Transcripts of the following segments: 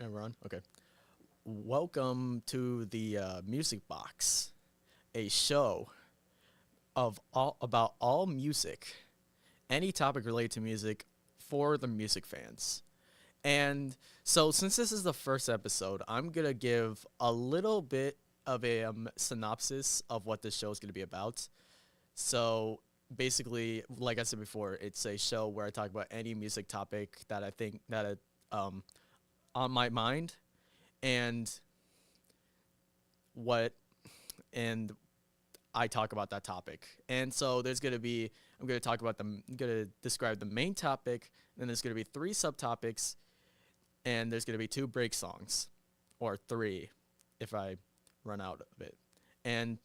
Everyone. Okay. Welcome to the Music Box, a show of all about all music, any topic related to music for the music fans. And so, since this is the first episode, I'm gonna give a little bit of a synopsis of what this show is gonna be about. So, basically, like I said before, it's a show where I talk about any music topic that I think that on my mind and what and I talk about that topic. And so there's going to be I'm going to talk about I'm going to describe the main topic, then there's going to be three subtopics, and there's going to be two break songs or three if I run out of it. And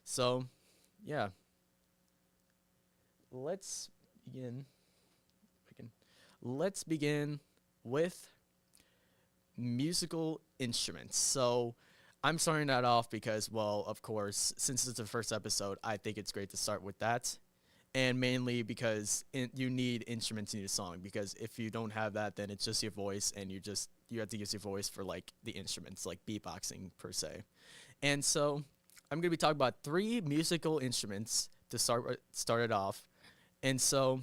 so yeah, let's begin. Let's begin with musical instruments. So I'm starting that off because, well, of course, since it's the first episode, I think it's great to start with that. And mainly because you need instruments in your song, because if you don't have that, then it's just your voice, and you have to use your voice for like the instruments, like beatboxing per se. And so I'm gonna be talking about three musical instruments to start it off. And so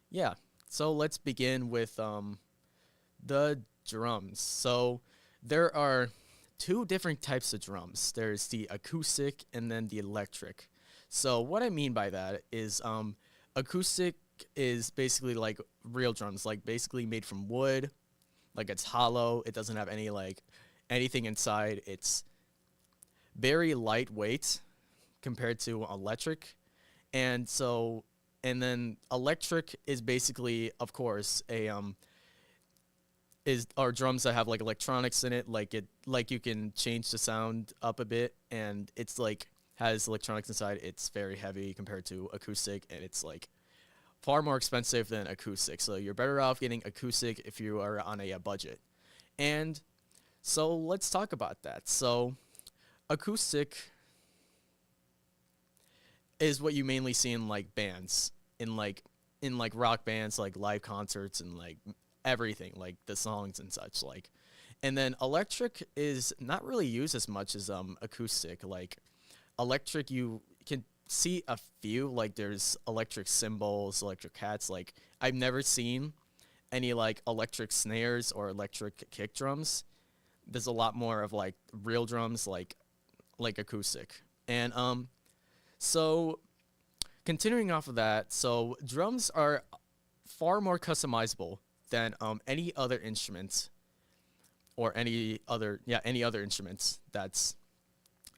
yeah, so let's begin with the drums. So there are two different types of drums. There's the acoustic and then the electric. So what I mean by that is acoustic is basically like real drums, like basically made from wood, like it's hollow, it doesn't have any like anything inside. It's very lightweight compared to electric. And then electric is basically, of course, a is our drums that have like electronics in it, like you can change the sound up a bit, and it's like has electronics inside. It's very heavy compared to acoustic, and it's like far more expensive than acoustic. So you're better off getting acoustic if you are on a budget. And so let's talk about that. So acoustic is what you mainly see in like bands, in like rock bands, like live concerts and like everything, like the songs and such, like. And then electric is not really used as much as acoustic. Like electric, you can see a few, like there's electric cymbals, electric hats. Like I've never seen any like electric snares or electric kick drums. There's a lot more of like real drums, like acoustic. And so continuing off of that, so drums are far more customizable than any other instruments, or any other instruments that's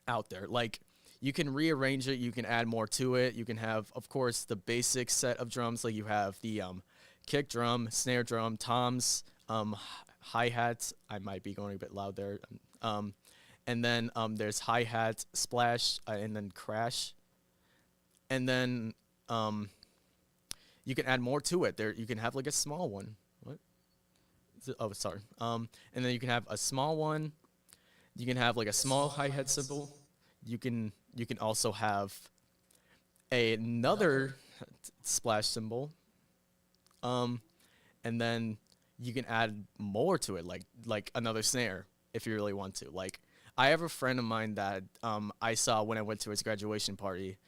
out there. Like you can rearrange it, you can add more to it. You can have, of course, the basic set of drums, like you have the kick drum, snare drum, toms, hi-hats. I might be going a bit loud there. And then there's hi-hat, splash, and then crash. And then you can add more to it. There, you can have like a small one. What? Oh, sorry. And then you can have a small one. You can have like a small hi-hat cymbal. You can also have another splash cymbal. And then you can add more to it, like another snare if you really want to. Like I have a friend of mine that I saw when I went to his graduation party.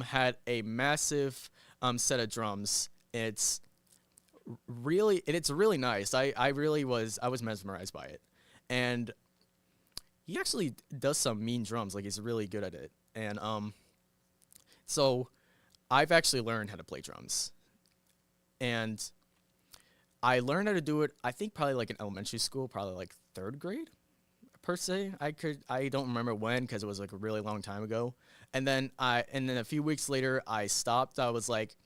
Had a massive set of drums. It's really nice. I was mesmerized by it. And he actually does some mean drums, like he's really good at it. And so I've actually learned how to play drums. And I learned how to do it, I think probably like in elementary school, probably like 3rd grade per se. I don't remember when, because it was like a really long time ago. And then a few weeks later I stopped. I was like,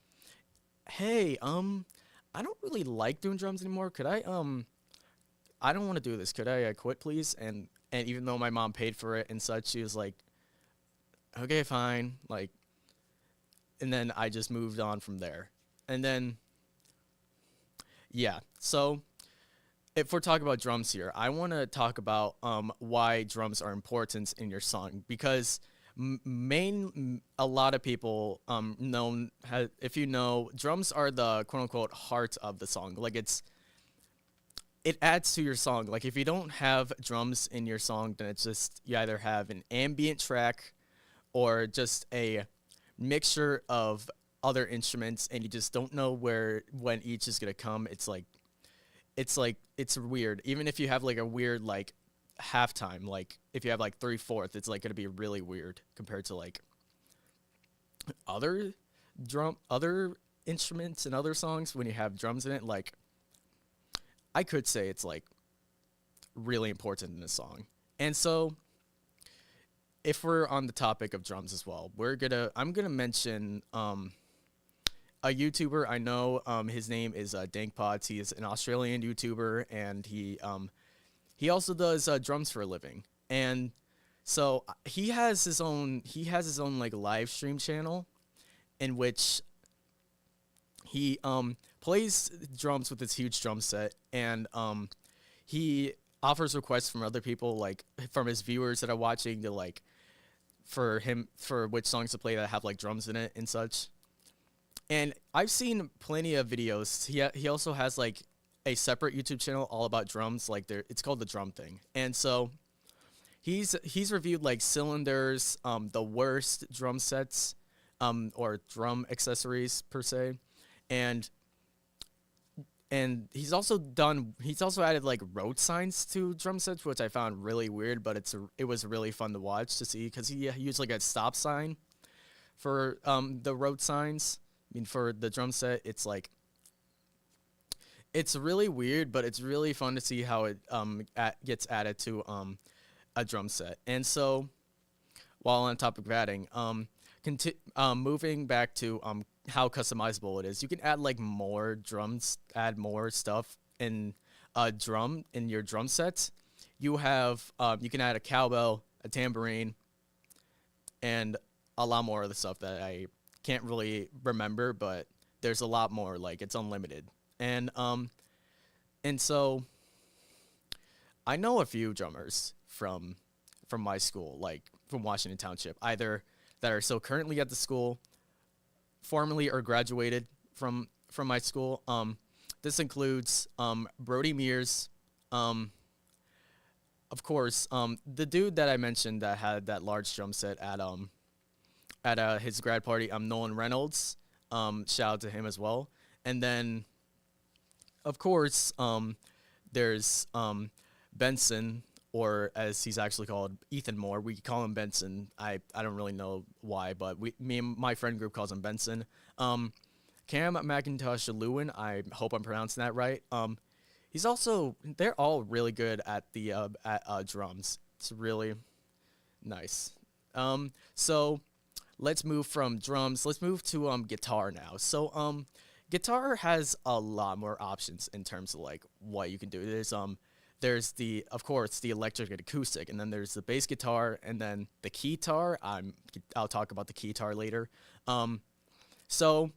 hey, I don't really like doing drums anymore. Could I don't want to do this. Could I quit, please? And even though my mom paid for it and such, she was like, okay, fine. Like, and then I just moved on from there. And then, yeah. So if we're talking about drums here, I want to talk about why drums are important in your song, because a lot of people if you know, drums are the quote unquote heart of the song. Like it adds to your song. Like if you don't have drums in your song, then it's just you either have an ambient track or just a mixture of other instruments, and you just don't know where when each is gonna come. It's weird. Even if you have like a weird like halftime, like if you have like 3/4, it's like gonna be really weird compared to like other other instruments and other songs when you have drums in it. Like I could say it's like really important in this song. And so if we're on the topic of drums as well, I'm gonna mention a YouTuber I know. His name is Dankpods. He is an Australian YouTuber, and he also does drums for a living. And so he has his own like live stream channel in which he plays drums with his huge drum set, and he offers requests from other people, like from his viewers that are watching, to like for which songs to play that have like drums in it and such. And I've seen plenty of videos. He also has like a separate YouTube channel all about drums. Like it's called The Drum Thing. And so he's reviewed like cylinders, the worst drum sets, or drum accessories per se, and he's also added like road signs to drum sets, which I found really weird, but it was really fun to watch to see because he used like a stop sign for the road signs. I mean, for the drum set, it's really weird, but it's really fun to see how it gets added to a drum set. And so, while on topic of adding, moving back to how customizable it is, you can add like more drums, add more stuff in your drum sets. You can add a cowbell, a tambourine, and a lot more of the stuff that I can't really remember, but there's a lot more. Like it's unlimited. And so I know a few drummers from my school, like from Washington Township, either that are still currently at the school, formerly or graduated from my school. This includes Brody Mears, of course, the dude that I mentioned that had that large drum set at his grad party, Nolan Reynolds. Shout out to him as well. And then, of course, there's Benson, or as he's actually called, Ethan Moore. We call him Benson. I don't really know why, but me and my friend group calls him Benson. Cam McIntosh Lewin, I hope I'm pronouncing that right. They're all really good at the drums. It's really nice. So let's move from drums. Let's move to guitar now. So guitar has a lot more options in terms of like what you can do. There's of course the electric and acoustic, and then there's the bass guitar, and then the keytar. I'll talk about the keytar later. So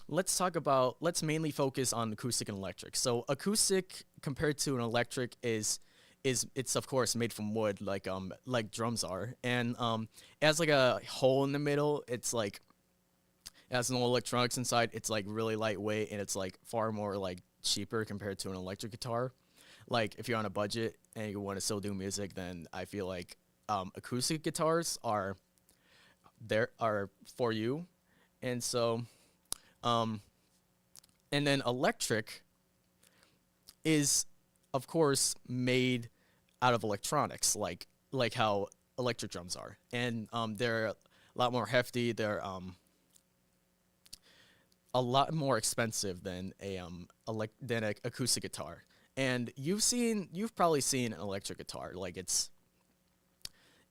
let's mainly focus on acoustic and electric. So acoustic compared to an electric is it's of course made from wood, like drums are, and it has like a hole in the middle. It's like it has no electronics inside. It's like really lightweight, and it's like far more like cheaper compared to an electric guitar. Like if you're on a budget and you want to still do music, then I feel like acoustic guitars are for you. And so and then electric is of course made out of electronics, like how electric drums are, and they're a lot more hefty. They're a lot more expensive than an acoustic guitar. And you've probably seen an electric guitar, like it's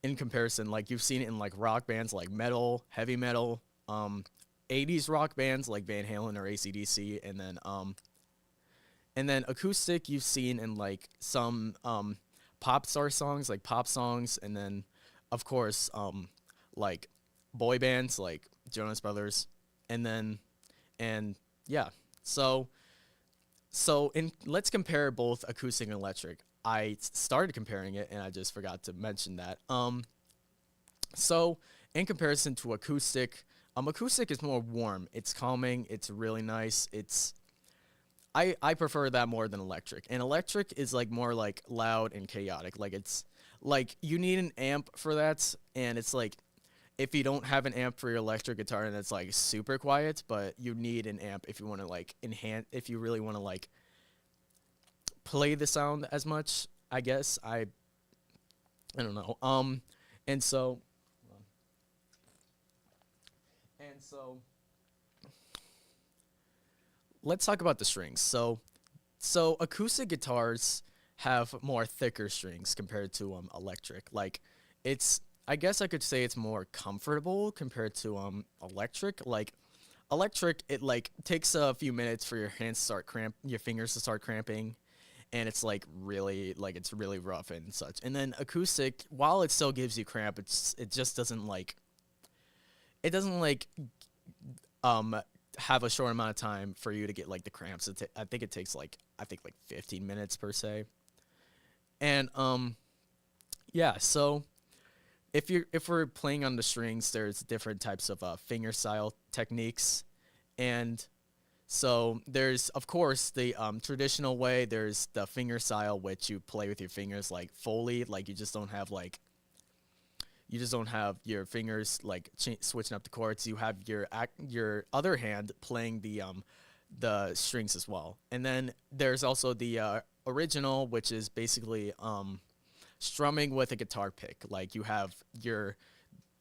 in comparison, like you've seen it in like rock bands like metal, heavy metal, 80s rock bands like Van Halen or AC/DC, and then acoustic you've seen in like some pop star songs, like pop songs, and then of course like boy bands like Jonas Brothers, and yeah. So let's compare both acoustic and electric. I started comparing it and I just forgot to mention that. So in comparison to acoustic, acoustic is more warm. It's calming. It's really nice. I prefer that more than electric. And electric is like more like loud and chaotic. Like it's like you need an amp for that, and it's like if you don't have an amp for your electric guitar and it's like super quiet, but you need an amp if you want to like enhance if you really want to like play the sound as much, I guess. I don't know. And so and so let's talk about the strings. So acoustic guitars have more thicker strings compared to electric. Like it's I guess I could say it's more comfortable compared to electric. Like electric, it like takes a few minutes for your hands to start your fingers to start cramping, and it's like it's really rough and such. And then acoustic, while it still gives you cramp, it just doesn't like it doesn't like um have a short amount of time for you to get like the cramps. I think it takes like I think like 15 minutes per se. And yeah, so if we're playing on the strings, there's different types of finger style techniques, and so there's of course the traditional way. There's the finger style, which you play with your fingers like fully, like you just don't have your fingers like switching up the chords. You have your other hand playing the strings as well. And then there's also the original, which is basically strumming with a guitar pick. Like you have your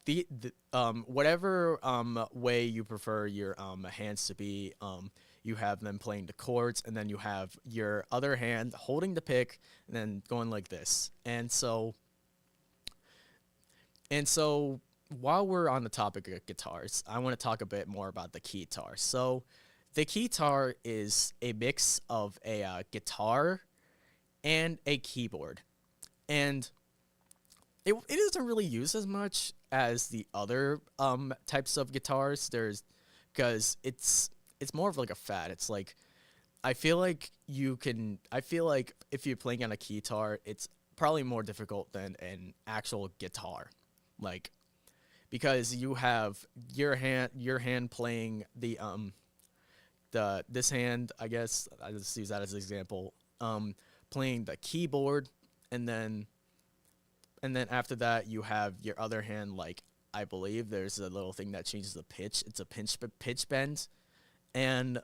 the whatever way you prefer your hands to be. You have them playing the chords, and then you have your other hand holding the pick, and then going like this. And so while we're on the topic of guitars, I want to talk a bit more about the keytar. So the keytar is a mix of a guitar and a keyboard. And it isn't really used as much as the other types of guitars. Because it's more of like a fad. It's like I feel like if you're playing on a keytar, it's probably more difficult than an actual guitar. Like because you have your hand playing the this hand, I guess I just use that as an example, playing the keyboard, and then after that you have your other hand, like I believe there's a little thing that changes the pitch. It's a pitch bend. And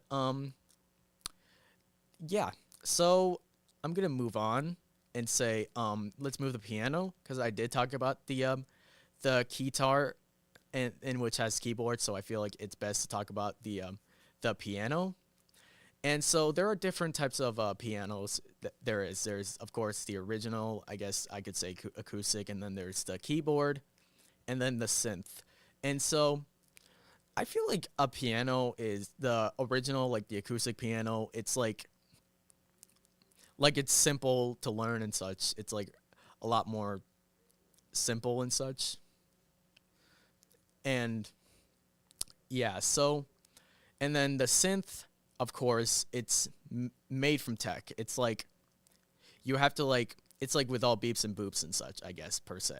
yeah. So I'm gonna move on and say let's move the piano, because I did talk about the keytar and in which has keyboard, so I feel like it's best to talk about the piano. And so there are different types of pianos. There's of course the original, I guess I could say acoustic, and then there's the keyboard, and then the synth. And so I feel like a piano is the original, like the acoustic piano. It's like it's simple to learn and such. It's like a lot more simple and such. And yeah, so and then the synth, of course, it's made from tech. It's like you have to like it's like with all beeps and boops and such, I guess, per se.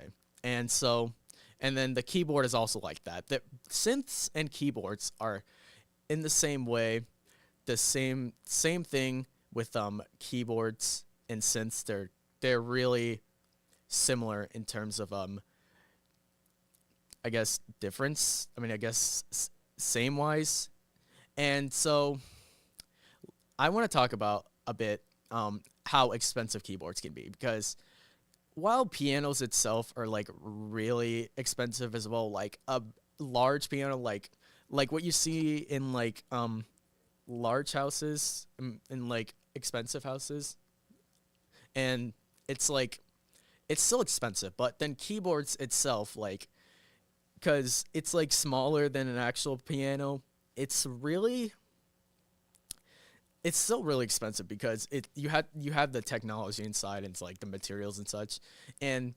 And so and then the keyboard is also like that. The synths and keyboards are in the same way, the same thing with keyboards and synths. They're really similar in terms of I guess difference. I mean, I guess same wise. And so I want to talk about a bit how expensive keyboards can be, because while pianos itself are like really expensive as well, like a large piano, like what you see in like large houses, in like expensive houses, and it's like it's still expensive. But then keyboards itself, like, because it's like smaller than an actual piano, it's still really expensive, because you have the technology inside, and it's like the materials and such. And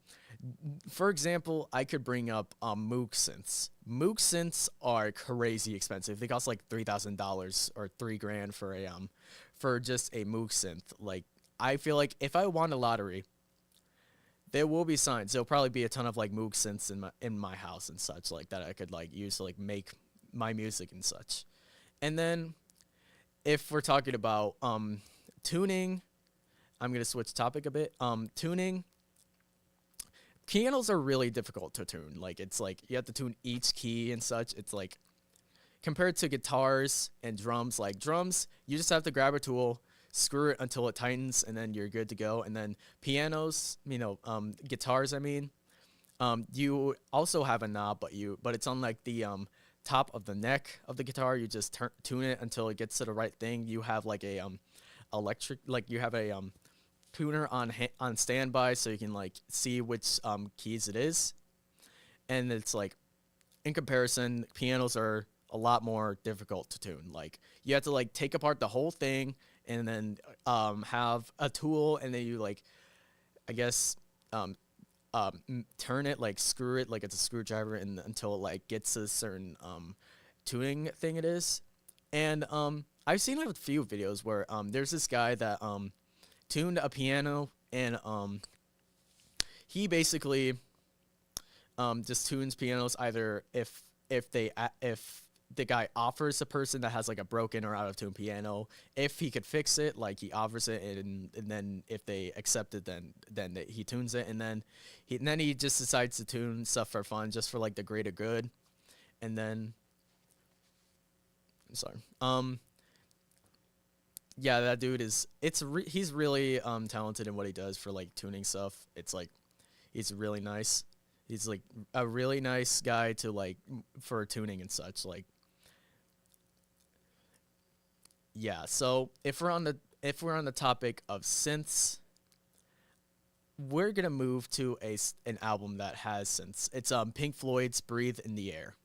for example, I could bring up Moog synths. Moog synths are crazy expensive. They cost like $3,000 or $3,000 for for just a Moog synth. Like I feel like if I won a lottery, there will be signs. There'll probably be a ton of like Moog synths in my house and such, like that I could like use to like make my music and such. And then if we're talking about tuning, I'm gonna switch topic a bit. Tuning, pianos are really difficult to tune. Like it's like you have to tune each key and such. It's like compared to guitars and drums, like drums, you just have to grab a tool, screw it until it tightens, and then you're good to go. And then pianos, guitars, I mean, you also have a knob, but it's on like the top of the neck of the guitar. You just tune it until it gets to the right thing. You have like a electric, like you have a tuner on on standby, so you can like see which keys it is. And it's like in comparison, pianos are a lot more difficult to tune. Like you have to like take apart the whole thing and then have a tool, and then you like I guess um, turn it, like screw it like it's a screwdriver, and until it like gets a certain tuning thing it is. And I've seen a few videos where there's this guy that tuned a piano, and he basically just tunes pianos either if the guy offers a person that has like a broken or out of tune piano, if he could fix it, like he offers it, and then if they accept it, then he tunes it, and then he just decides to tune stuff for fun, just for like the greater good. And then I'm sorry. Yeah, that dude is he's really talented in what he does for like tuning stuff. It's like he's really nice. He's like a really nice guy to like for tuning and such. Like yeah, so if we're on the topic of synths, we're gonna move to an album that has synths. It's Pink Floyd's "Breathe in the Air."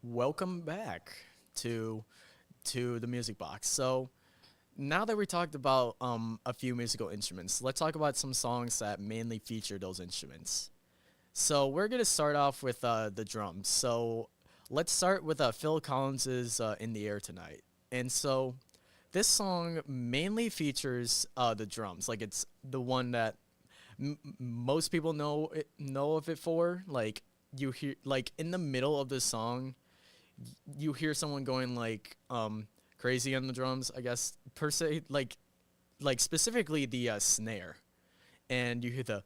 Welcome back to the music box. So now that we talked about a few musical instruments, let's talk about some songs that mainly feature those instruments. So we're gonna start off with the drums. So let's start with Phil Collins's "In the Air Tonight." And so this song mainly features the drums. Like it's the one that most people know of it for. Like you hear like in the middle of the song, you hear someone going like crazy on the drums. I guess per se, like specifically the snare, and you hear the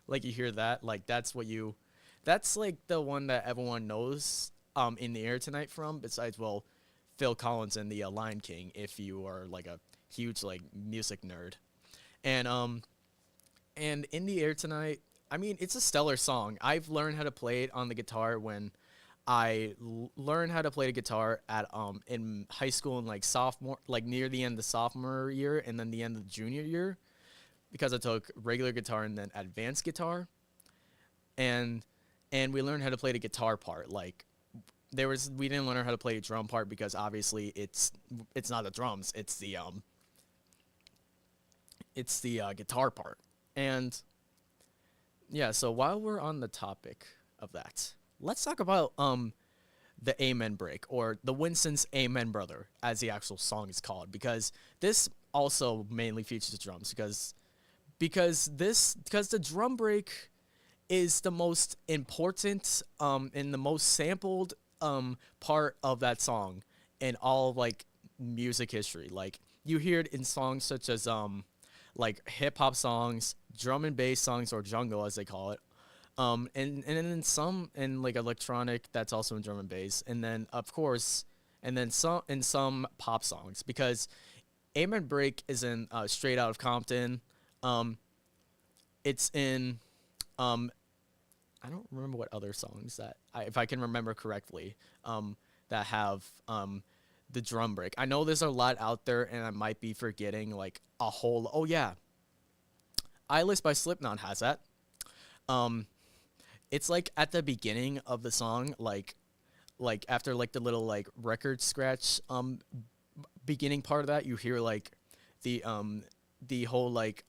like you hear that like that's like the one that everyone knows in the air tonight from. Besides, well, Phil Collins and the Lion King, if you are like a huge like music nerd, and and in the air tonight, I mean, it's a stellar song. I've learned how to play it on the guitar when learned how to play the guitar at in high school and like sophomore, like near the end of the sophomore year and then the end of the junior year, because I took regular guitar and then advanced guitar, and we learned how to play the guitar part. Like we didn't learn how to play the drum part because obviously it's not the drums, it's the guitar part. And yeah, so while we're on the topic of that, let's talk about the Amen break, or the Winston's Amen Brother, as the actual song is called, because this also mainly features drums because the drum break is the most important and the most sampled part of that song in all of, like, music history. Like you hear it in songs such as like hip hop songs, drum and bass songs, or jungle as they call it. And then in some in like electronic, that's also in drum and bass, and then of course, and then some pop songs, because Amen Break is in Straight Out of Compton. Um, it's in I don't remember what other songs that if I can remember correctly, that have the drum break. I know there's a lot out there, and I might be forgetting like a whole. Oh yeah, Eyeless by Slipknot has that. Um, it's like at the beginning of the song, like after like the little like record scratch beginning part of that, you hear like the whole like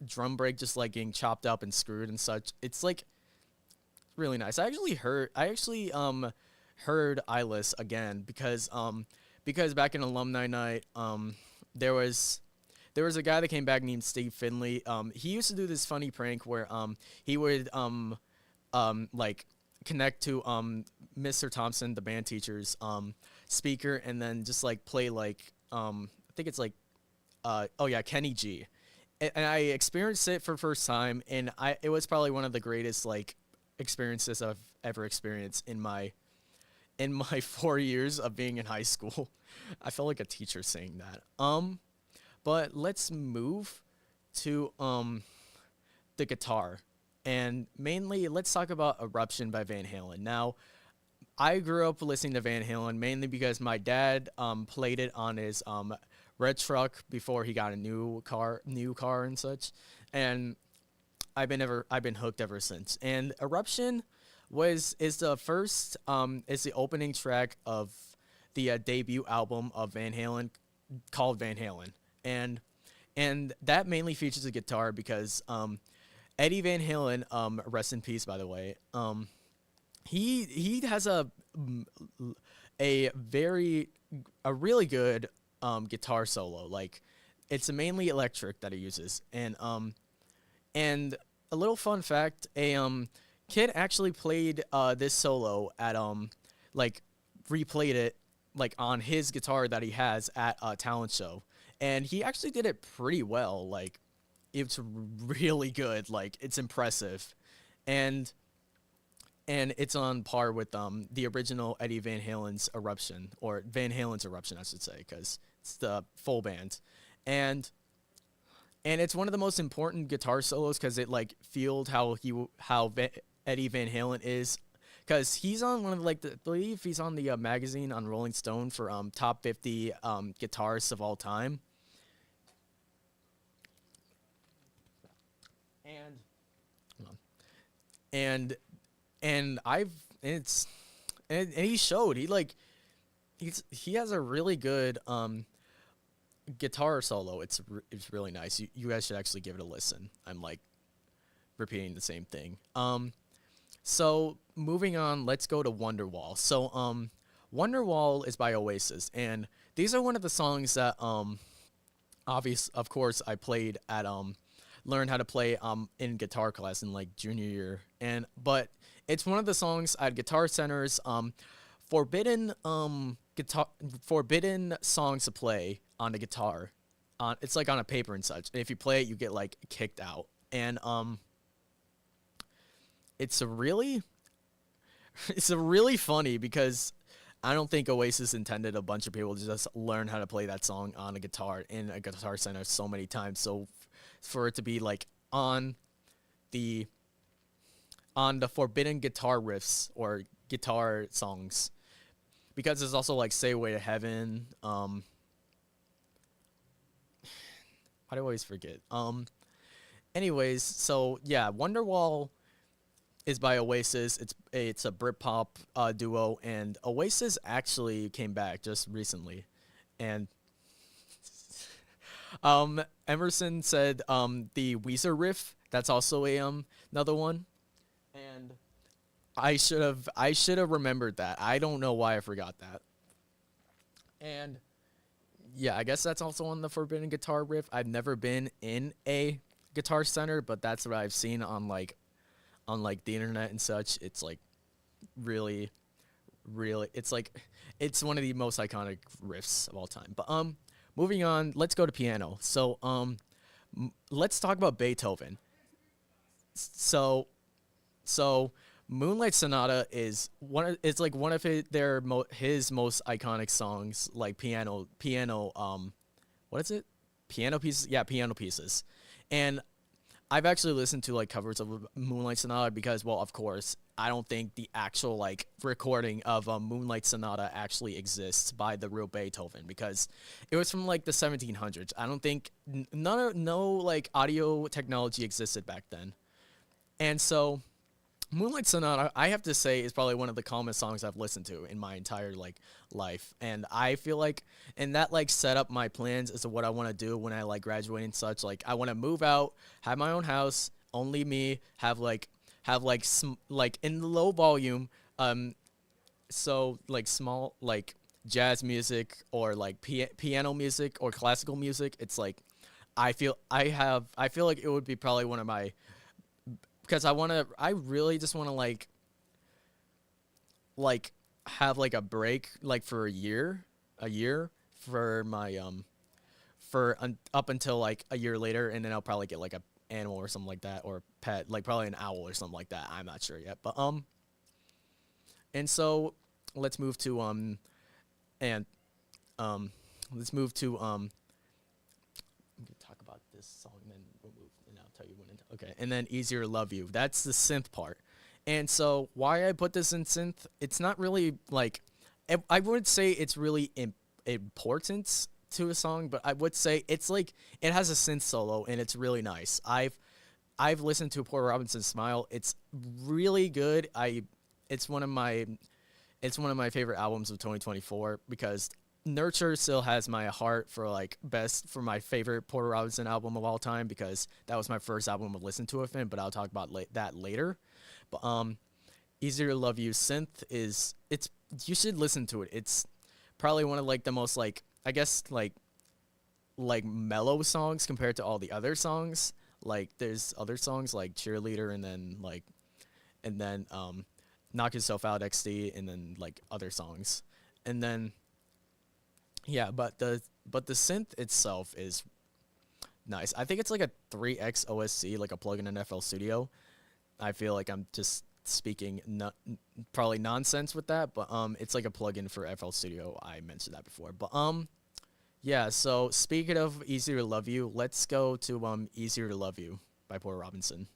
drum break just like getting chopped up and screwed and such. It's like really nice. I actually heard Eyeless again because back in alumni night there was a guy that came back named Steve Finley. He used to do this funny prank where he would like connect to Mr. Thompson, the band teacher's speaker, and then just like play like I think it's like oh yeah, Kenny G. And I experienced it for the first time, and it was probably one of the greatest like experiences I've ever experienced in my 4 years of being in high school. I felt like a teacher saying that. But let's move to the guitar. And mainly let's talk about Eruption by Van Halen. Now, I grew up listening to Van Halen mainly because my dad played it on his red truck before he got a new car and such. And I've been hooked ever since. And Eruption is the opening track of the debut album of Van Halen, called Van Halen. And that mainly features a guitar because Eddie Van Halen, rest in peace by the way, he has a really good guitar solo. Like it's mainly electric that he uses. And a little fun fact, a kid actually played this solo at like replayed it like on his guitar that he has at a talent show, and he actually did it pretty well. Like it's really good. Like it's impressive, and it's on par with the original Eddie Van Halen's Eruption, or Van Halen's Eruption I should say, because it's the full band. And it's one of the most important guitar solos because it like fueled Eddie Van Halen is, because he's on one of like I believe he's on the magazine on Rolling Stone for top 50 guitarists of all time. And hold on. And and I've and it's and he showed he has a really good guitar solo. It's really nice. You guys should actually give it a listen. I'm like repeating the same thing. So moving on, let's go to Wonderwall. So Wonderwall is by Oasis, and these are one of the songs that of course I played at learned how to play in guitar class in like junior year, and but it's one of the songs at Guitar Center's forbidden guitar forbidden songs to play on the guitar. On it's like on a paper and such. And if you play it, you get like kicked out. And it's a really it's a really funny because I don't think Oasis intended a bunch of people to just learn how to play that song on a guitar in a Guitar Center so many times. So for it to be like the on the forbidden guitar riffs or guitar songs, because there's also like Say Way to Heaven. Why do I always forget? Anyways, so yeah, Wonderwall is by Oasis. It's a Britpop duo, and Oasis actually came back just recently, and Emerson said the Weezer riff. That's also a another one, and I should have remembered that. I don't know why I forgot that. And yeah, I guess that's also on the Forbidden Guitar riff. I've never been in a Guitar Center, but that's what I've seen on like the internet and such. It's like really really it's one of the most iconic riffs of all time. But moving on, let's go to piano. So let's talk about Beethoven. So so Moonlight Sonata is it's like one of his most iconic songs, like piano what is it? Piano pieces? Yeah, piano pieces. And I've actually listened to like covers of Moonlight Sonata because, well, of course, I don't think the actual like recording of Moonlight Sonata actually exists by the real Beethoven because it was from like the 1700s. I don't think no like audio technology existed back then, and so Moonlight Sonata, I have to say, is probably one of the calmest songs I've listened to in my entire like life, and I feel like, and that like set up my plans as to what I want to do when I like graduate and such. Like, I want to move out, have my own house, only me, like in low volume, so like small like jazz music or like piano music or classical music. It's like I feel like it would be probably one of my because I really just want to like have like a break like for a year for my up until like a year later, and then I'll probably get like a animal or something like that, or pet, like probably an owl or something like that. I'm not sure yet, but and so let's move to and um let's move to I'm gonna talk about this song, and then we'll move, and I'll tell you when. Okay, and then Easier to Love You. That's the synth part. And so why I put this in synth? It's not really like I would say it's really important to a song, but I would say it's like it has a synth solo and it's really nice. I've listened to Porter Robinson's Smile. It's really good. It's one of my it's one of my favorite albums of 2024 because Nurture still has my heart for like best for my favorite Porter Robinson album of all time because that was my first album to listen to of him. But I'll talk about that later. But Easier to Love You synth is it's you should listen to it. It's probably one of like the most like I guess like mellow songs compared to all the other songs. Like there's other songs like Cheerleader and then Knock Yourself Out XD and then like other songs. And then yeah, but the synth itself is nice. I think it's like a 3x OSC, like a plugin in FL Studio. I feel like I'm just speaking probably nonsense with that, but it's like a plugin for FL Studio. I mentioned that before. But yeah, so speaking of Easier to Love You, let's go to Easier to Love You by Porter Robinson.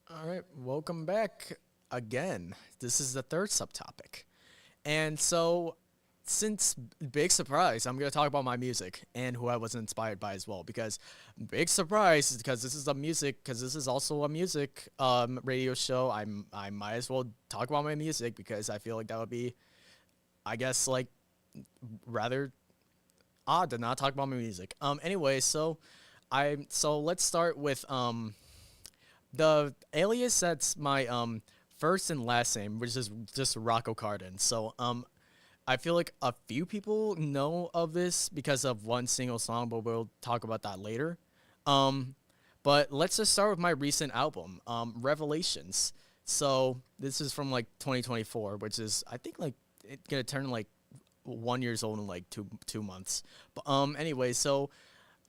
All right, welcome back again. This is the third subtopic. And so, since big surprise, I'm going to talk about my music and who I was inspired by as well. Because big surprise, because because this is also a music radio show. I might as well talk about my music because I feel like that would be, I guess, like rather odd to not talk about my music. Anyway, so let's start with the alias that's my first and last name, which is just Rocco Carden. I feel like a few people know of this because of one single song, but we'll talk about that later. Um, but let's just start with my recent album, Revelations. So this is from like 2024, which is I think like it's gonna turn like 1 years old in like two months. But anyway, so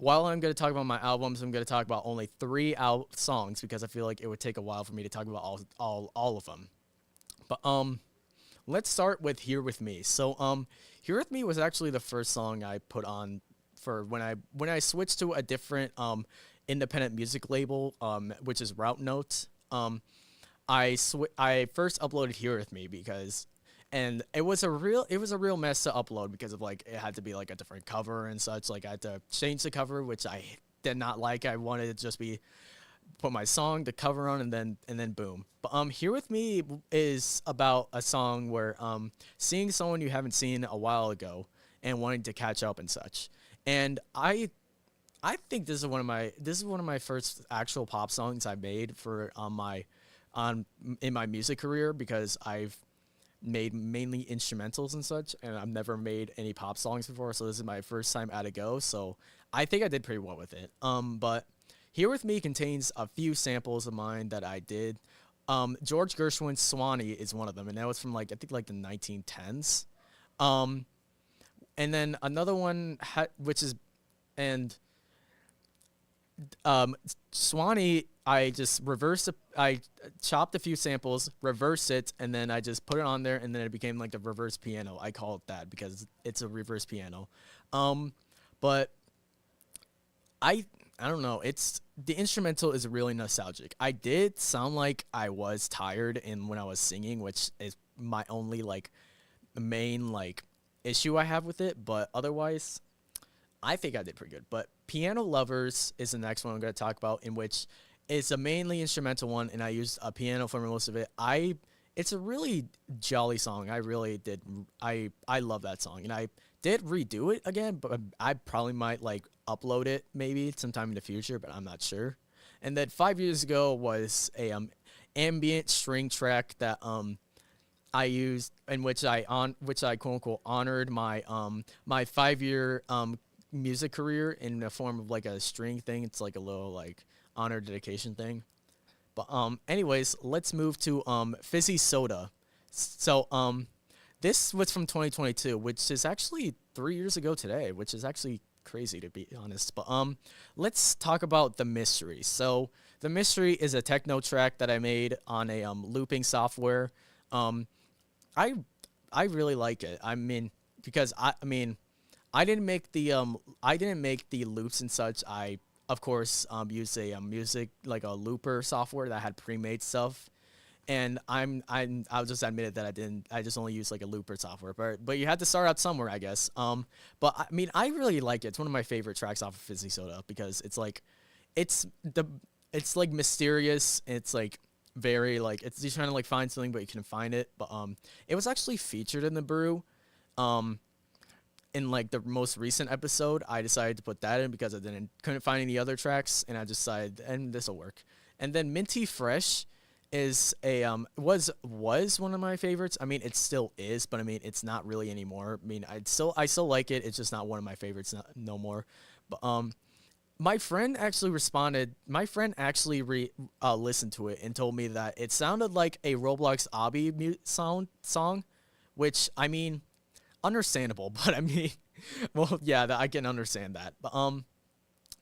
while I'm gonna talk about my albums, I'm gonna talk about only three out songs because I feel like it would take a while for me to talk about all of them. But let's start with Here With Me. Here With Me was actually the first song I put on for when I switched to a different independent music label, which is Route Notes. I first uploaded Here With Me because and it was a real mess to upload because of like it had to be like a different cover and such. Like I had to change the cover, which I did not like. I wanted it to just be put my song, the cover on, and then boom. But Here With Me is about a song where seeing someone you haven't seen a while ago and wanting to catch up and such. And I think this is one of my first actual pop songs I made for on in my music career because I've made mainly instrumentals and such, and I've never made any pop songs before, so this is my first time at a go. So I think I did pretty well with it. But Here With Me contains a few samples of mine that I did. George Gershwin's "Swanee" is one of them, and that was from like I think like the 1910s. Um, and then another one, which is and um, Swanee, I just I chopped a few samples, reversed it, and then I just put it on there, and then it became like the reverse piano. I call it that because it's a reverse piano. Um, but I I don't know. It's the instrumental is really nostalgic. I did sound like I was tired in when I was singing, which is my only like main like issue I have with it. But otherwise, I think I did pretty good. But Piano Lovers is the next one I'm going to talk about, in which it's a mainly instrumental one, and I used a piano for most of it. It's a really jolly song. I really did. I love that song, and I did redo it again, but I probably might like upload it maybe sometime in the future, but I'm not sure. And then 5 years ago was a ambient string track that I used in which I quote unquote honored my 5 year music career in the form of like a string thing. It's like a little like honor dedication thing. But anyways, let's move to Fizzy Soda. So this was from 2022, which is actually 3 years ago today, which is actually crazy to be honest. But let's talk about The Mystery. So The Mystery is a techno track that I made on a looping software. Um I I really like it. I mean, because I mean, I didn't make the loops and such. I of course used a music like a looper software that had pre-made stuff. And I'll just admit it that I didn't. I just only use like a looper software, but you had to start out somewhere, I guess. But I mean, I really like it. It's one of my favorite tracks off of Fizzy Soda because it's the, it's like mysterious. It's like very like it's you're trying to like find something, but you can find it. But it was actually featured in the brew. Um, in like the most recent episode, I decided to put that in because I couldn't find any other tracks, and I decided and this will work. And then Minty Fresh is a was one of my favorites. I mean, it still is, but I mean, it's not really anymore. I mean, I still like it. It's just not one of my favorites no more. But my friend actually responded. My friend actually listened to it and told me that it sounded like a Roblox Obby song, which I mean, understandable. But I mean, well, yeah, I can understand that. But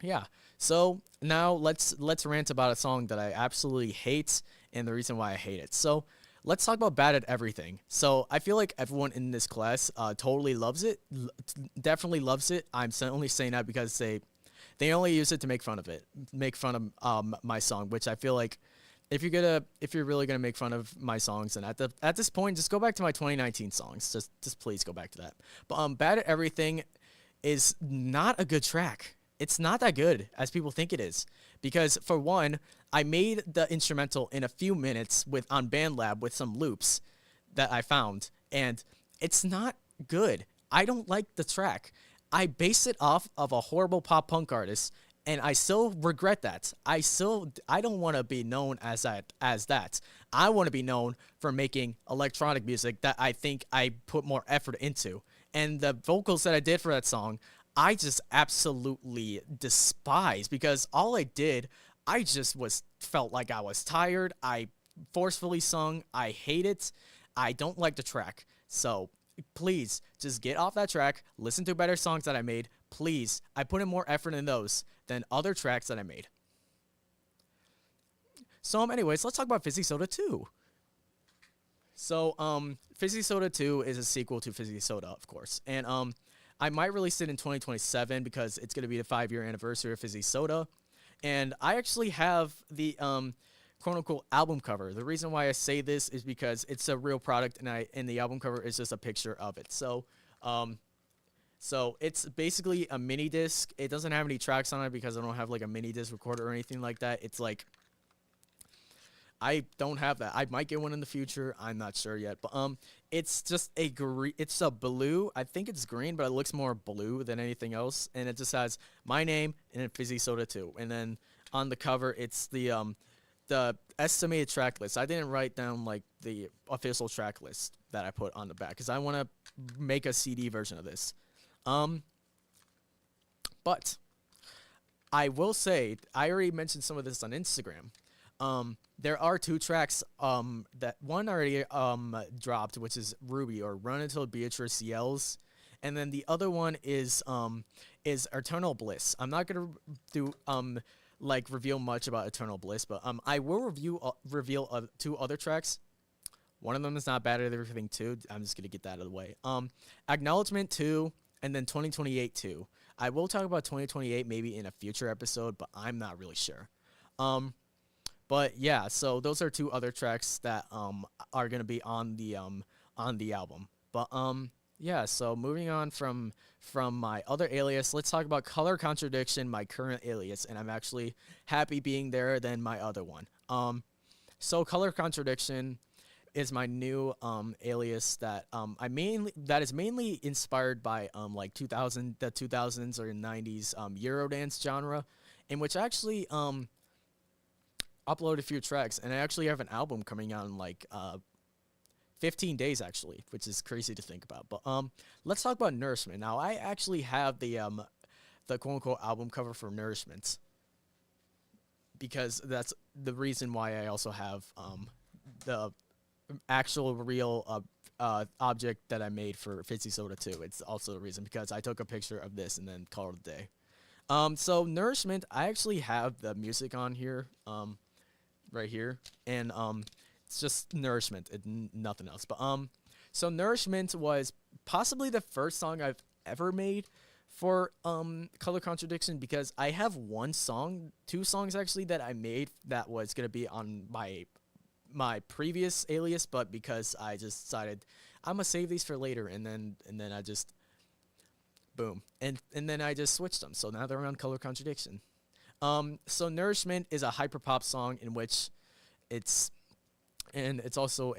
yeah. So now let's rant about a song that I absolutely hate and the reason why I hate it. So let's talk about Bad at Everything. So I feel like everyone in this class totally loves it, definitely loves it. I'm only saying that because they only use it to make fun of it, make fun of my song, which I feel like if you're really gonna make fun of my songs, and at this point, just go back to my 2019 songs. Just please go back to that. But Bad at Everything is not a good track. It's not that good as people think it is. Because for one, I made the instrumental in a few minutes with on BandLab with some loops that I found, and it's not good. I don't like the track. I based it off of a horrible pop punk artist, and I still regret that. I don't want to be known as that. I want to be known for making electronic music that I think I put more effort into. And the vocals that I did for that song, I just absolutely despise, because all I did, I just felt like I was tired. I forcefully sung. I hate it. I don't like the track. So please just get off that track. Listen to better songs that I made. Please. I put in more effort in those than other tracks that I made. So anyways, let's talk about Fizzy Soda 2. So Fizzy Soda 2 is a sequel to Fizzy Soda, of course. And I might release it in 2027 because it's going to be the 5-year anniversary of Fizzy Soda. And I actually have the quote-unquote album cover. The reason why I say this is because it's a real product, and the album cover is just a picture of it. So it's basically a mini disc. It doesn't have any tracks on it because I don't have like a mini disc recorder or anything like that. It's like, I don't have that. I might get one in the future. I'm not sure yet. But it's just a green. It's a blue. I think it's green, but it looks more blue than anything else. And it just has my name and then Fizzy Soda 2. And then on the cover, it's the estimated track list. I didn't write down like the official track list that I put on the back because I want to make a CD version of this. But I will say, I already mentioned some of this on Instagram. There are 2 tracks that one already dropped, which is Ruby, or Run Until Beatrice Yells, and then the other one is Eternal Bliss. I'm not gonna do like reveal much about Eternal Bliss, but I will reveal 2 other tracks. One of them is not Bad at Everything 2. I'm just gonna get that out of the way. Acknowledgement 2, and then 2028 2. I will talk about 2028 maybe in a future episode, but I'm not really sure. But yeah, so those are 2 other tracks that are gonna be on the album. But yeah, so moving on from my other alias, let's talk about Color Contradiction, my current alias, and I'm actually happy being there than my other one. So Color Contradiction is my new alias that that is mainly inspired by like the 2000s or 90s Eurodance genre, in which I actually upload a few tracks, and I actually have an album coming out in like 15 days actually, which is crazy to think about. But let's talk about Nourishment. Now I actually have the quote unquote album cover for Nourishment, because that's the reason why I also have the actual real object that I made for Fizzy Soda 2. It's also the reason, because I took a picture of this and then called it a day. So Nourishment, I actually have the music on here, right here, and it's just Nourishment and nothing else. But so Nourishment was possibly the first song I've ever made for Color Contradiction, because I have 2 songs actually that I made that was gonna be on my previous alias, but because I just decided I'm gonna save these for later, and then I just boom, and then I just switched them, so now they're on Color Contradiction. So Nourishment is a hyperpop song in which it's also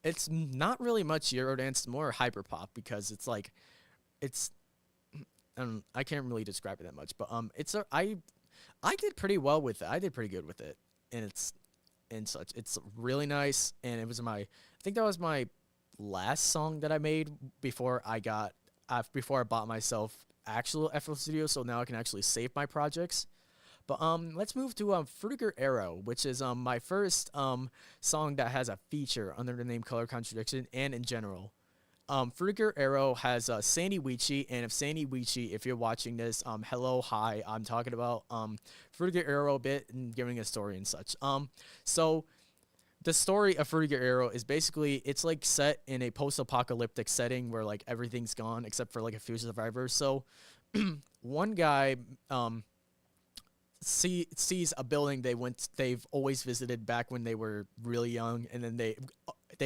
it's not really much Eurodance, more hyperpop, because it's like I can't really describe it that much, but I did pretty well with it. I did pretty good with it, and it's really nice, and it was I think that was my last song that I made before I bought myself actual FL Studio, so now I can actually save my projects. But let's move to Fruitiger Arrow, which is my first song that has a feature under the name Color Contradiction, and in general. Fruitiger Arrow has Sandy Weechie, and if you're watching this, hello, hi, I'm talking about Fruitiger Arrow a bit and giving a story and such. So the story of Fruitiger Arrow is basically, it's like set in a post-apocalyptic setting where like everything's gone except for like a few survivors. So one guy sees a building they've always visited back when they were really young, and then they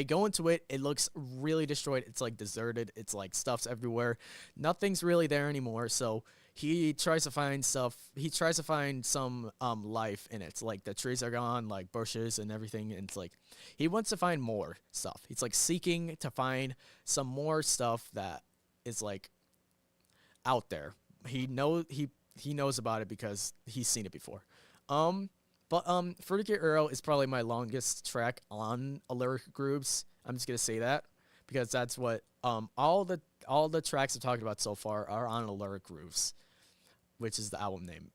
go into it. It looks really destroyed. It's like deserted. It's like stuff's everywhere. Nothing's really there anymore. So he tries to find stuff. He tries to find some life in it. It's like the trees are gone, like bushes and everything. And it's like he wants to find more stuff. He's like seeking to find some more stuff that is like out there. He knows about it because he's seen it before. Um, but Fruitier Arrow is probably my longest track on Lyric Grooves. I'm just gonna say that because that's what all the tracks I've talked about so far are on Lyric Grooves, which is the album name.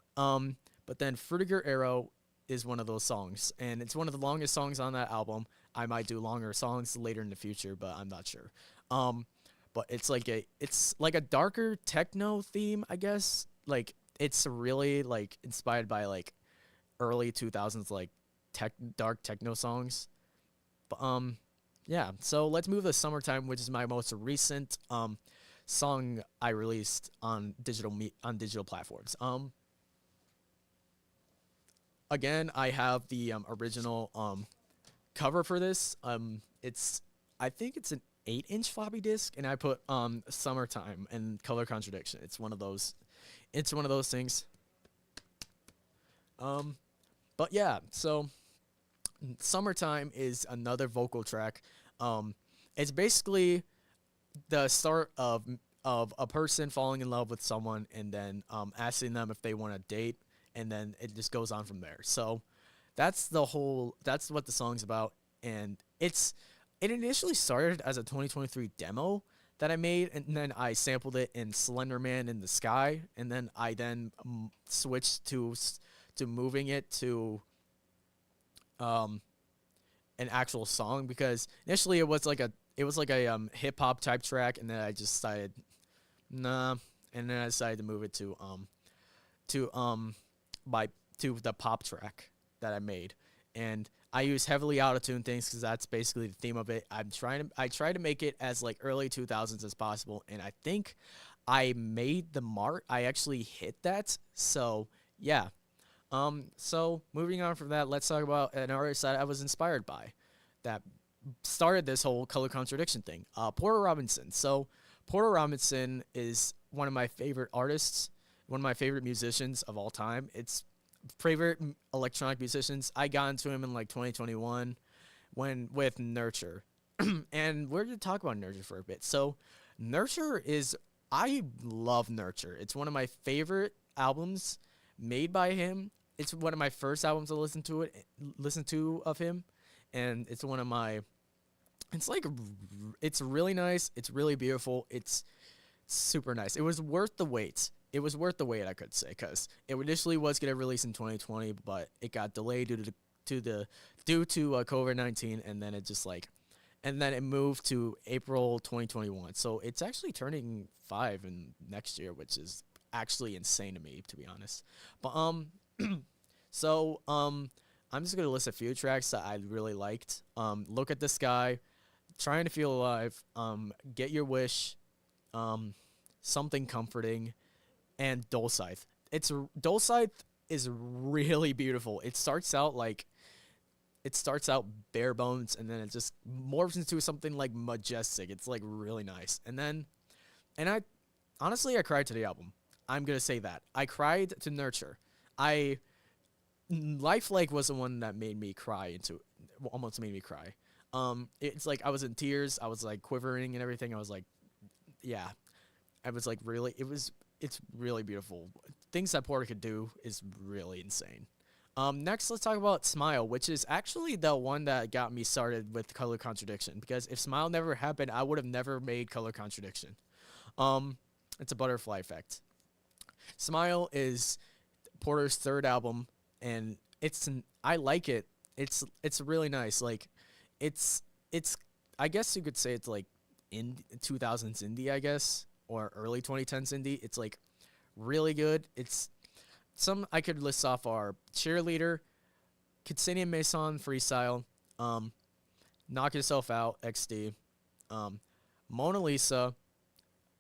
But then Fruitier Arrow is one of those songs, and it's one of the longest songs on that album. I might do longer songs later in the future, but I'm not sure. Um, but it's like a darker techno theme, I guess. Like it's really like inspired by like early 2000s like dark techno songs. But yeah, so let's move to Summertime, which is my most recent song I released on on digital platforms. Again, I have the original cover for this. It's I think it's an 8-inch floppy disk, and I put Summertime and Color Contradiction. It's one of those. It's one of those things. Um, but yeah, so Summertime is another vocal track. Um, it's basically the start of a person falling in love with someone and then asking them if they want to date, and then it just goes on from there. So that's what the song's about, and it initially started as a 2023 demo that I made, and then I sampled it in Slender Man in the Sky, and then I switched to moving it to um an actual song, because initially it was like a hip hop type track, and then I just decided nah, and then I decided to move it to my to the pop track that I made, and I use heavily auto-tune things because that's basically the theme of it. I try to make it as like early 2000s as possible, and I think I made the mark. I actually hit that. So yeah. So moving on from that, let's talk about an artist that I was inspired by, that started this whole color contradiction thing. Porter Robinson. So Porter Robinson is one of my favorite artists, one of my favorite musicians of all time. It's favorite electronic musicians. I got into him in like 2021 when with Nurture. And we're going to talk about Nurture for a bit. So Nurture is I love Nurture. It's one of my favorite albums made by him. It's one of my first albums to listen to of him, and it's one of my it's like it's really nice, it's really beautiful, it's super nice. It was worth the wait. It was worth the wait, I could say, because it initially was going to release in 2020, but it got delayed due to COVID-19, and then it moved to April 2021. So it's actually turning 5 in next year, which is actually insane to me, to be honest. But I'm just gonna list a few tracks that I really liked. Look at the Sky, Trying to Feel Alive, Get Your Wish, Something Comforting, and Dulcite. Dulcite is really beautiful. It starts out bare bones, and then it just morphs into something like majestic. It's like really nice. And I honestly I cried to the album. I'm gonna say that I cried to Nurture. I Lifelike was the one that made me cry almost made me cry. It's like I was in tears. I was like quivering and everything. I was like, yeah, I was like really. It's really beautiful. Things that Porter could do is really insane. Next, let's talk about Smile, which is actually the one that got me started with Color Contradiction. Because if Smile never happened, I would have never made Color Contradiction. It's a butterfly effect. Smile is Porter's third album, and I like it. It's really nice. Like, it's I guess you could say it's like in 2000s indie, I guess, or early 2010s indie. It's like really good. It's some I could list off are Cheerleader, Kitsania Mason Freestyle, Knock Yourself Out XD, Mona Lisa,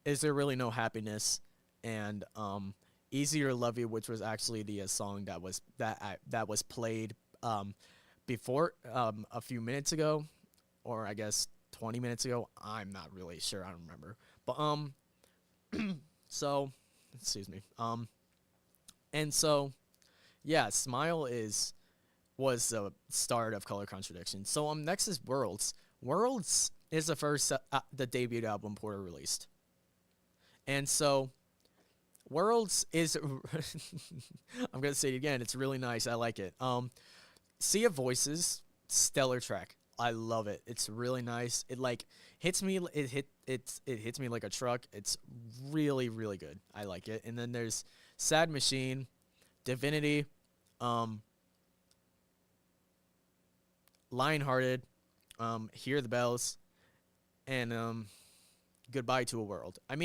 Is There Really No Happiness, and Easier to Love You, which was actually the song that was played before a few minutes ago, or I guess 20 minutes ago. I'm not really sure. I don't remember. But so excuse me. And so yeah, Smile is was the start of Color Contradiction. So next is Worlds. Worlds is the first the debut album Porter released. And so Worlds is I'm gonna say it again. It's really nice. I like it. Sea of Voices, stellar track. I love it. It's really nice. It like hits me. It hits me like a truck. It's really really good. I like it. And then there's Sad Machine, Divinity, um, Lionhearted, Hear the Bells, and Goodbye to a World. I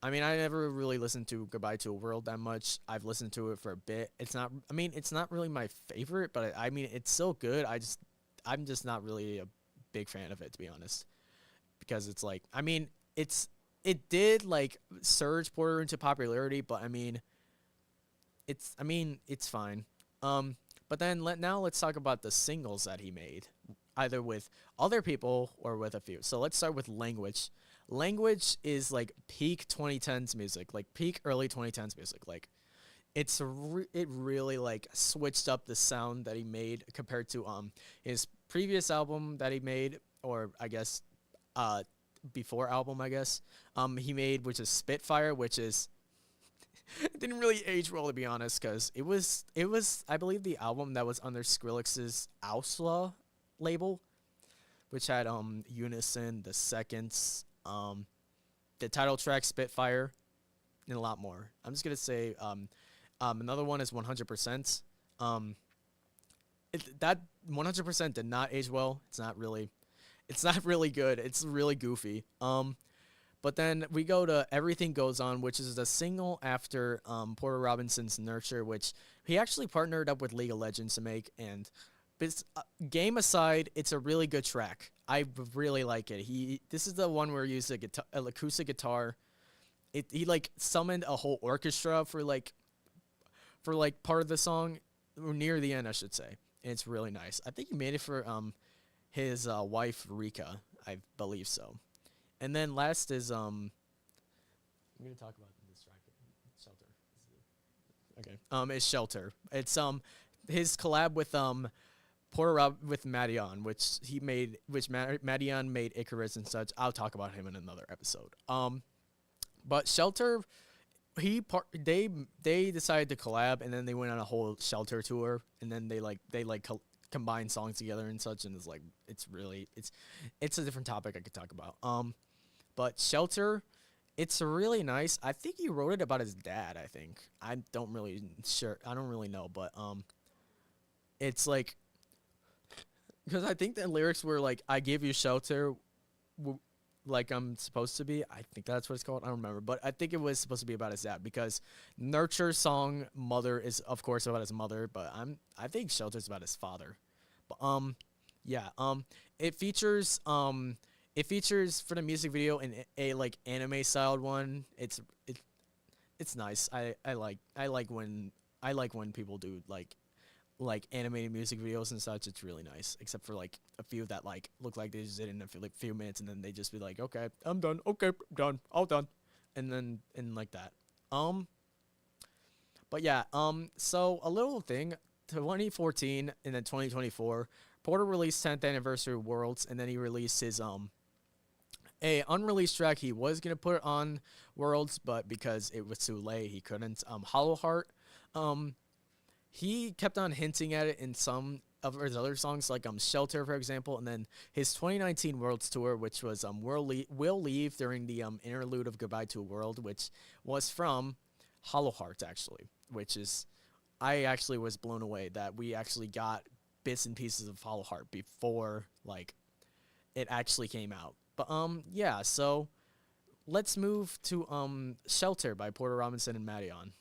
never really listened to Goodbye to a World that much. I've listened to it for a bit. It's not. It's not really my favorite, but it's so good. I'm just not really a big fan of it, to be honest, because it's like, it did like surge Porter into popularity, but it's fine. Um, but then now let's talk about the singles that he made, either with other people or with a few. So let's start with Language. Language is like peak 2010s music, like peak early 2010s music. Like it really like switched up the sound that he made compared to his previous album that he made, or I guess uh before album, I guess he made, which is Spitfire, which is it didn't really age well, to be honest, because it was I believe the album that was under Skrillex's Outlaw label, which had Unison, The Seconds, the title track Spitfire, and a lot more. I'm just gonna say another one is 100%. Um, that 100% did not age well. It's not really good. It's really goofy. But then we go to Everything Goes On, which is the single after Porter Robinson's Nurture, which he actually partnered up with League of Legends to make. And game aside, it's a really good track. I really like it. This is the one where he used a guitar, an acoustic guitar. He like summoned a whole orchestra for like part of the song, or near the end, I should say. And it's really nice. I think he made it for his wife Rika, I believe so. And then last is I'm gonna talk about this track, Shelter. Okay. It's Shelter. It's his collab with with Madion, which he made, which Madion made Icarus and such. I'll talk about him in another episode. But Shelter, they decided to collab, and then they went on a whole Shelter tour, and then they combine songs together and such, and it's a different topic I could talk about. But Shelter, it's really nice. I think he wrote it about his dad. I think I don't really sure. I don't really know, but it's like, because I think the lyrics were like, "I give you shelter, like I'm supposed to be." I think that's what it's called. I don't remember, but I think it was supposed to be about his dad, because Nurture song Mother is of course about his mother, but I think Shelter's about his father. But yeah, it features for the music video in a like anime styled one. It's nice. I like when people do like animated music videos and such. It's really nice, except for like a few that like look like they just did it in few minutes, and then they just be like, okay, I'm done. Okay, done. All done. And like that. Um, but yeah. So a little thing. 2014 and then 2024, Porter released 10th anniversary Worlds, and then he released his a unreleased track. He was gonna put on Worlds, but because it was too late, he couldn't. Hollow Heart. Um, he kept on hinting at it in some of his other songs, like Shelter, for example, and then his 2019 Worlds tour, which was Will Leave during the interlude of Goodbye to a World, which was from Hollow Heart, actually, which is, I actually was blown away that we actually got bits and pieces of Hollow Heart before like it actually came out. But yeah, so let's move to Shelter by Porter Robinson and Madion.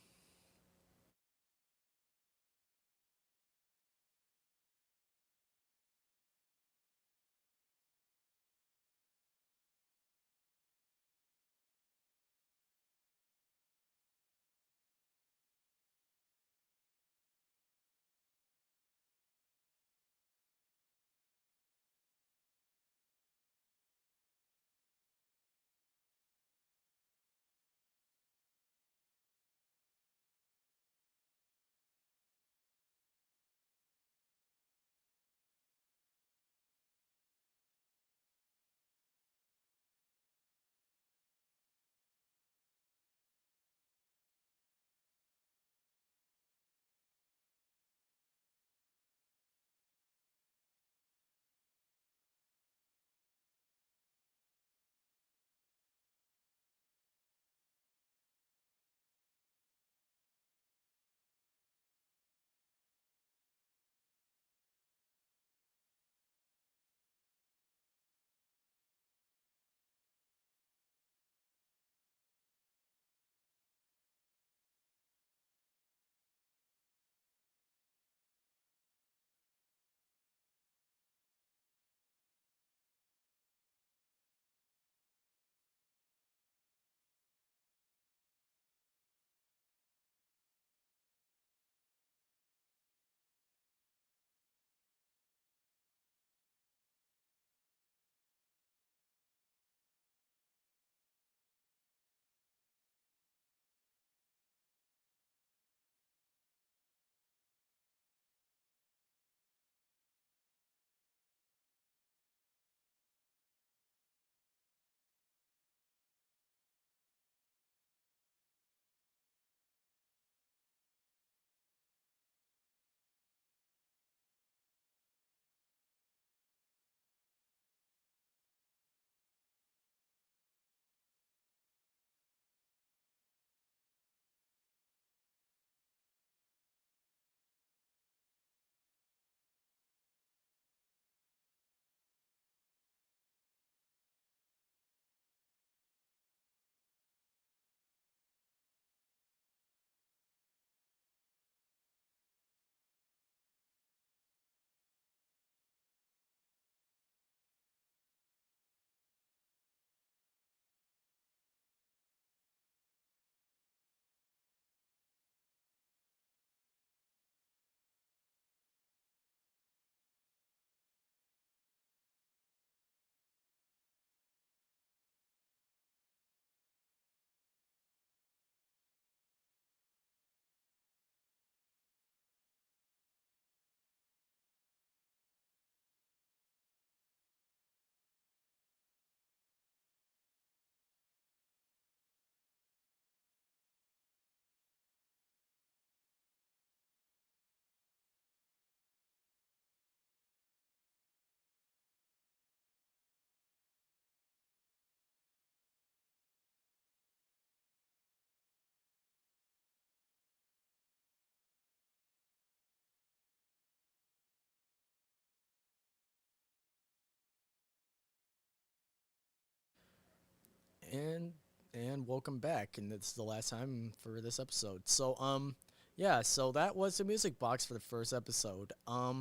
and welcome back. And it's the last time for this episode. So yeah, so that was the music box for the first episode. I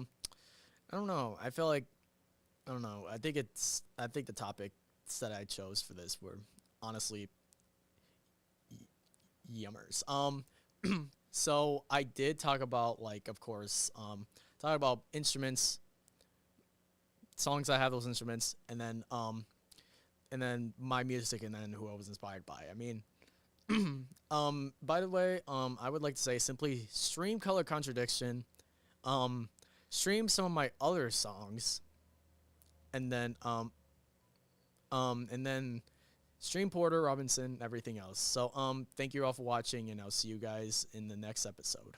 don't know. I feel like I don't know. I think the topics that I chose for this were honestly yummers. So I did talk about, like, of course, talk about instruments, songs that have those instruments, and then my music, and then who I was inspired by. I mean, by the way, I would like to say simply stream Color Contradiction, stream some of my other songs, and then stream Porter Robinson, everything else. So thank you all for watching, and I'll see you guys in the next episode.